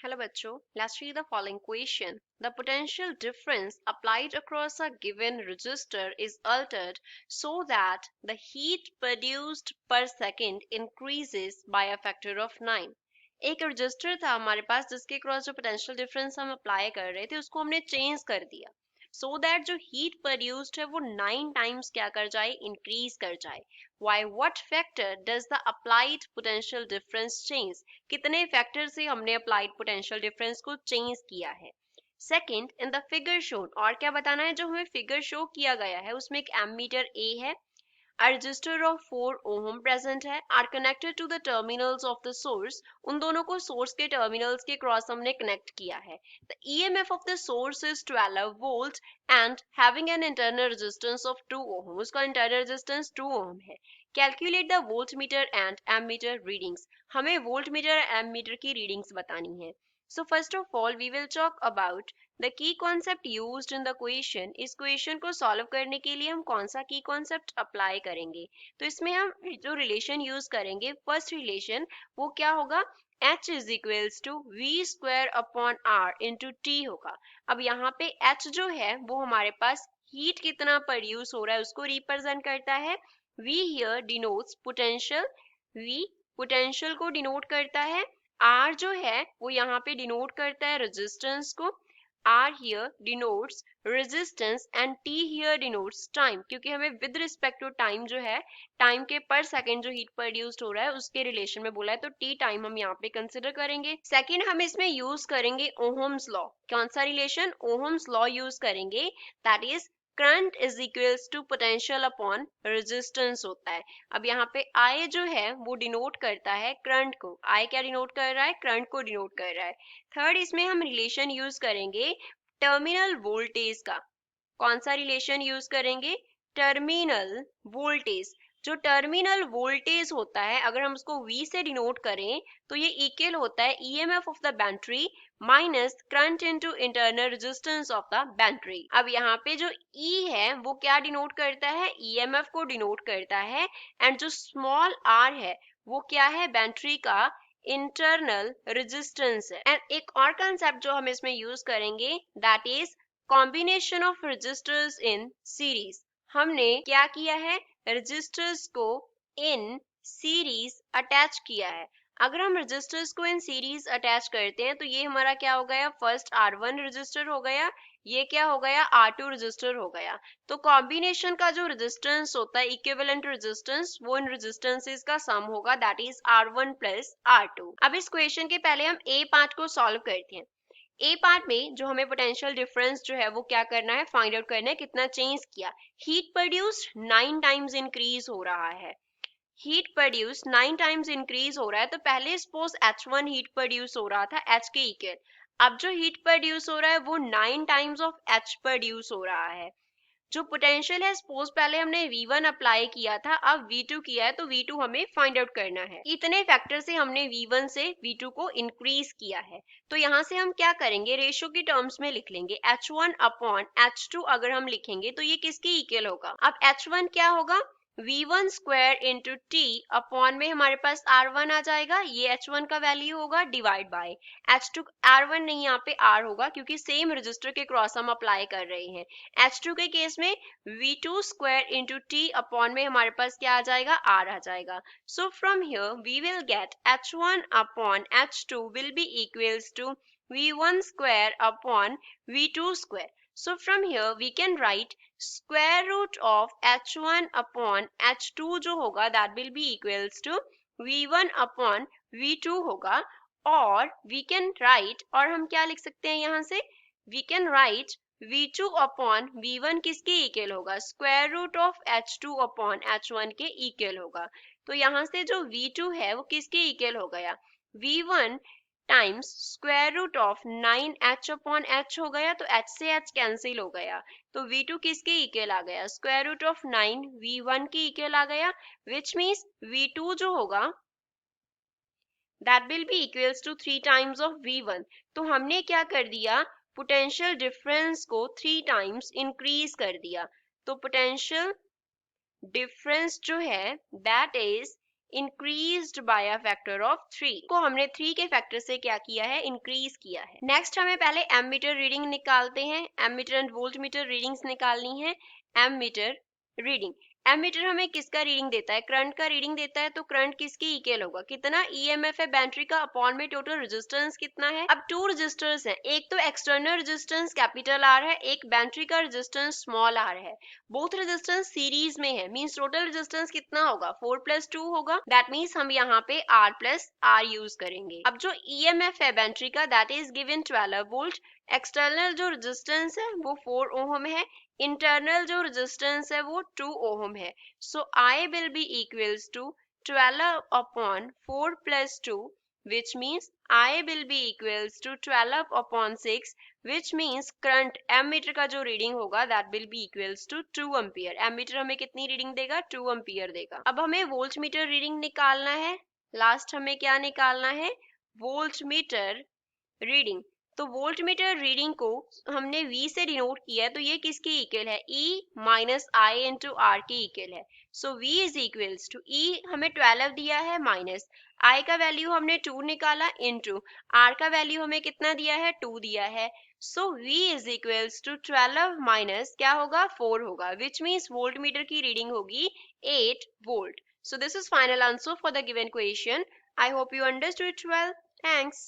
Hello बच्चों, let's read the following question. The potential difference applied across a given resistor is altered so that the heat produced per second increases by a factor of 9. एक register था हमारे पास जिसके cross जो potential difference हम apply कर रहे थे उसको हमने चेंज कर दिया सो दैट जो हीट प्रोड्यूस्ड है वो 9 टाइम्स क्या कर जाए, इंक्रीज कर जाए. Why what factor does the applied potential difference change, कितने फैक्टर से हमने अप्लाइड पोटेंशियल डिफरेंस को चेंज किया है. Second, in the figure shown, और क्या बताना है, जो हमें फिगर शो किया गया है उसमें एक एमीटर ए है, a resistor of 4 ohm present है, are connected to the terminals of the source, उन दोनों को सोर्स के टर्मिनल्स के क्रॉस हमने कनेक्ट किया है. The EMF of the source is 12 volts and having an internal resistance of 2 ohm, उसका internal resistance 2 ohm है. Calculate the voltmeter and ammeter readings, हमें voltmeter और ammeter की readings बतानी है. So first of all we will talk about the key concept used in the question. इस question को solve करने के लिए हम कौन सा की कॉन्सेप्ट अप्लाई करेंगे, तो इसमें हम जो रिलेशन यूज करेंगे, फर्स्ट रिलेशन वो क्या होगा, H is equals to V square upon R into T होगा. अब यहाँ पे H जो है वो हमारे पास हीट कितना प्रोड्यूस हो रहा है उसको रिप्रेजेंट करता है. V here denotes potential, V potential को डिनोट करता है. R जो है वो यहाँ पे डिनोट करता है रेजिस्टेंस को. R here denotes resistance and T here denotes time, क्योंकि हमें विद रिस्पेक्ट टू टाइम जो है, टाइम के पर सेकेंड जो हीट प्रोड्यूस्ड हो रहा है उसके रिलेशन में बोला है, तो T टाइम हम यहाँ पे कंसिडर करेंगे. सेकेंड हम इसमें यूज करेंगे ओहम्स लॉ. कौन सा रिलेशन, ओहम्स लॉ यूज करेंगे, that is current is equals to potential upon resistance होता है. अब यहाँ पे I जो है वो डिनोट करता है करंट को, I क्या डिनोट कर रहा है, करंट को डिनोट कर रहा है. थर्ड इसमें हम रिलेशन यूज करेंगे टर्मिनल वोल्टेज का. कौन सा रिलेशन यूज करेंगे, टर्मिनल वोल्टेज. जो टर्मिनल वोल्टेज होता है अगर हम उसको V से डिनोट करें तो ये इक्वल होता है EMF of the battery minus current into internal resistance of the battery. अब यहाँ पे जो E है वो क्या डिनोट करता है, EMF को डिनोट करता है, एंड जो स्मॉल r है वो क्या है, बैटरी का इंटरनल रेजिस्टेंस है. एंड एक और कंसेप्ट जो हम इसमें यूज करेंगे that is combination of resistors in series. हमने क्या किया है, रजिस्टर्स को इन सीरीज अटैच किया है. अगर हम रजिस्टर्स को इन सीरीज अटैच करते हैं तो ये हमारा क्या हो गया, फर्स्ट R1 रजिस्टर हो गया, ये क्या हो गया, R2 रजिस्टर हो गया. तो कॉम्बिनेशन का जो रेजिस्टेंस होता है, इक्विवेलेंट रेजिस्टेंस, वो इन रेजिस्टेंसेस का सम होगा, that is R1 plus R2. अब इस क्वेश्चन के पहले हम ए पार्ट को सॉल्व करते हैं. ए पार्ट में जो हमें पोटेंशियल डिफरेंस जो है वो क्या करना है, फाइंड आउट करना है कितना चेंज किया. हीट प्रोड्यूस्ड 9 टाइम्स इंक्रीज हो रहा है, हीट प्रोड्यूस 9 टाइम्स इंक्रीज हो रहा है. तो पहले सपोज H1 हीट प्रोड्यूस हो रहा था H के इक्वल, अब जो हीट प्रोड्यूस हो रहा है वो 9 टाइम्स ऑफ H प्रोड्यूस हो रहा है. जो पोटेंशियल है सपोज पहले हमने V1 अप्लाई किया था, अब V2 किया है, तो V2 हमें फाइंड आउट करना है. इतने फैक्टर से हमने V1 से V2 को इंक्रीज किया है. तो यहाँ से हम क्या करेंगे, रेशियो की टर्म्स में लिख लेंगे. H1 अपॉन H2 अगर हम लिखेंगे तो ये किसके इक्वल होगा. अब H1 क्या होगा, V1 square into T upon में हमारे पास R1 आ जाएगा, ये H1 का वैल्यू होगा, डिवाइड बाय H2. R1 नहीं, यहाँ पे R होगा क्योंकि सेम रजिस्टर के क्रॉस हम अप्लाई कर रहे हैं. H2 के केस में V2 square into T upon में हमारे पास क्या आ जाएगा, R आ जाएगा. So from here we will get H1 upon H2 will be equals to V1 square upon V2 square. So from here we can write square root of H1 upon H2 जो होगा that will be equals to V1 upon V2 होगा. और we can write, और हम क्या लिख सकते हैं यहाँ से, we can write V2 upon V1 किसके इक्वल होगा, square root of H2 upon H1 के इक्वल होगा. तो यहाँ से जो V2 है वो किसके इक्वल हो गया, V1 times square root of 9H upon H हो गया, तो H से H कैंसिल हो गया, तो V2 किसके इक्वल आ गया, स्क्वायर रूट ऑफ 9 V1 के इक्वल आ गया, विच मीन्स V2 जो होगा that will be equals to 3 times of V1. तो हमने क्या कर दिया, पोटेंशियल डिफरेंस को 3 टाइम्स इंक्रीज कर दिया. तो पोटेंशियल डिफरेंस जो है that is increased by a factor of 3 को हमने 3 के फैक्टर से क्या किया है, इंक्रीज किया है। नेक्स्ट हमें पहले एमीटर रीडिंग निकालते हैं, एमीटर एंड वोल्टमीटर रीडिंग्स निकालनी है। एमीटर रीडिंग, एमीटर हमें किसका रीडिंग देता है, करंट का रीडिंग देता है, तो करंट किसके इक्वल होगा, कितना ईएमएफ है बैटरी का अपॉन में टोटल रेजिस्टेंस कितना है। अब टू रेजिस्टर्स हैं, एक तो एक्सटर्नल रेजिस्टेंस कैपिटल आर है, एक बैटरी का रेजिस्टेंस स्मॉल आर है, बोथ रेजिस्टेंस सीरीज में है, मींस टोटल रेजिस्टेंस कितना होगा, 4+2 होगा। दैट मींस हम यहाँ पे R+R यूज करेंगे। अब जो ईएमएफ है बैटरी का that is given 12 volt, external जो रेजिस्टेंस है वो 4 ओम है, इंटरनल जो रेजिस्टेंस है वो 2 ओम है। So I will be equals to 12 upon 4+2 which means I will be equals to 12 upon 6 which means current ammeter का जो रीडिंग होगा that will be equals to 2 ampere. Ammeter हमें कितनी रीडिंग देगा, 2 एम्पियर देगा। अब हमें वोल्ट मीटर रीडिंग निकालना है। लास्ट हमें क्या निकालना है, वोल्ट मीटर रीडिंग। तो वोल्ट मीटर रीडिंग को हमने V से डिनोट किया है, तो ये किसकी इक्वल है, E minus I into R की इक्वल है। So V is equals to E हमें 12 दिया है, माइनस I का वैल्यू हमने 2 निकाला, इंटू R का वैल्यू हमें कितना दिया है, 2 दिया है। So V is equals to 12 minus क्या होगा, 4 होगा, विच मीन्स वोल्ट मीटर की रीडिंग होगी 8 volt. So this is final answer for the given question. I hope you understood it well. Thanks.